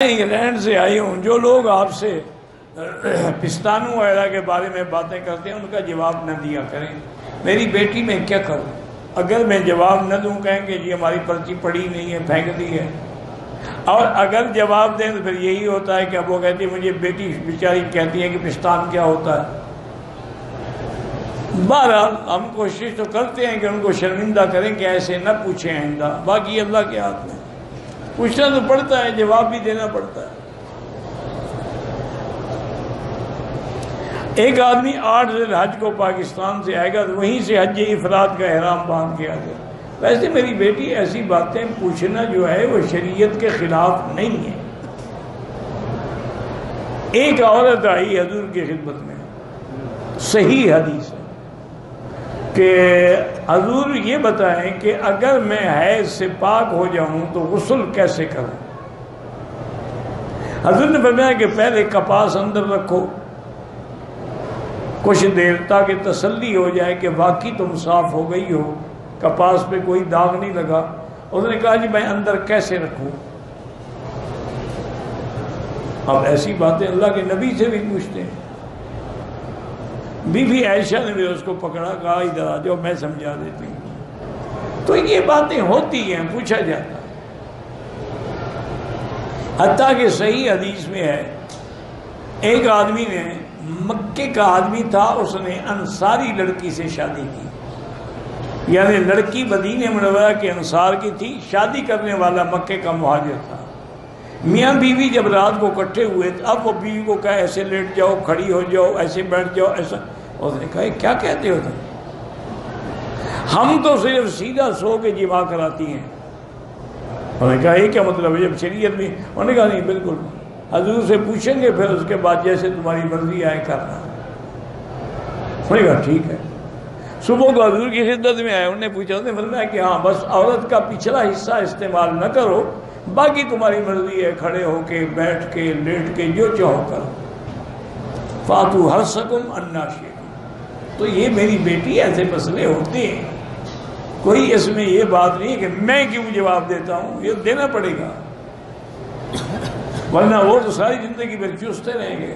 England سے آئی ہوں، جو لوگ آپ سے پستانوں وغیرہ کے بارے میں باتیں کرتے ہیں ان کا جواب نہ دیا کریں۔ میری بیٹی میں کیا کروں؟ اگر میں جواب نہ دوں کہیں کہ جی ہماری پرچی پڑھی نہیں ہے، پھینک دی ہے، اور اگر جواب دیں تو پھر یہی ہوتا ہے کہ اب وہ کہتی ہے مجھے بیٹی بیچاری کہتی ہے کہ پستان کیا ہوتا ہے۔ بہرحال ہم کوشش تو کرتے ہیں کہ ان کو شرمندہ کریں کہ ایسے نہ پوچھیں آئندہ، باقی اللہ کے ہاتھ میں۔ پوچھنا تو پڑتا ہے، جواب بھی دینا پڑتا ہے۔ ایک آدمی 8 ذی الحج کو پاکستان سے آئے گا تو وہیں سے حج افراد کا احرام باندھ کے آ جائے۔ ویسے میری بیٹی ایسی باتیں پوچھنا جو ہے وہ شریعت کے خلاف نہیں ہے۔ ایک عورت آئی حضور کی خدمت میں، صحیح حدیث ہے کہ حضور یہ بتائیں کہ اگر میں حیض سے پاک ہو جاؤں تو غسل کیسے کروں؟ حضور نے فرمایا کہ پہلے کپاس اندر رکھو کچھ دیر تاکہ تسلی ہو جائے کہ واقعی تم صاف ہو گئی ہو، کپاس پہ کوئی داغ نہیں لگا۔ اس نے کہا جی میں اندر کیسے رکھوں؟ اب ایسی باتیں اللہ کے نبی سے بھی پوچھتے ہیں۔ بی بی عائشہ نے بھی اس کو پکڑا، کہا ادھر آ جاؤ میں سمجھا دیتی ہوں۔ تو یہ باتیں ہوتی ہیں، پوچھا جاتا ہے۔ حتیٰ کہ صحیح حدیث میں ہے ایک آدمی نے، مکے کا آدمی تھا، اس نے انصاری لڑکی سے شادی کی، یعنی لڑکی مدینہ منورہ کے انصار کی تھی، شادی کرنے والا مکے کا مہاجر تھا۔ میاں بیوی جب رات کو اکٹھے ہوئے اب وہ بیوی کو کہا ایسے لیٹ جاؤ، کھڑی ہو جاؤ، ایسے بیٹھ جاؤ، ایسا۔ اس نے کہا کیا کہتے ہو تم؟ ہم تو صرف سیدھا سو کے جماع کراتی ہیں۔ انہوں نے کہا یہ کیا مطلب ہے؟ جب شریعت میں، انہوں نے کہا نہیں بالکل، حضور سے پوچھیں گے پھر اس کے بعد جیسے تمہاری مرضی آئے کرنا۔ انہوں نے کہا ٹھیک ہے۔ صبح کو حضور کی خدمت میں آئے، انہوں نے پوچھا، انہوں نے فرمایا کہ ہاں بس عورت کا پچھلا حصہ استعمال نہ کرو، باقی تمہاری مرضی ہے، کھڑے ہو کے، بیٹھ کے، لیٹ کے، جو چاہو کرو۔ فاتو حرثکم انا شئتم۔ تو یہ میری بیٹی ایسے مسئلے ہوتے ہیں، کوئی اس میں یہ بات نہیں ہے کہ میں کیوں جواب دیتا ہوں، یہ دینا پڑے گا، ورنہ وہ تو ساری زندگی پھر چوستے رہیں گے۔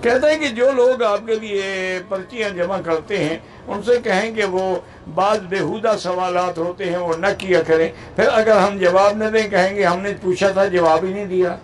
کہتے ہیں کہ جو لوگ آپ کے لیے پرچیاں جمع کرتے ہیں ان سے کہیں کہ وہ بعض بےہودہ سوالات ہوتے ہیں وہ نہ کیا کریں، پھر اگر ہم جواب نہ دیں کہیں گے ہم نے پوچھا تھا جواب ہی نہیں دیا۔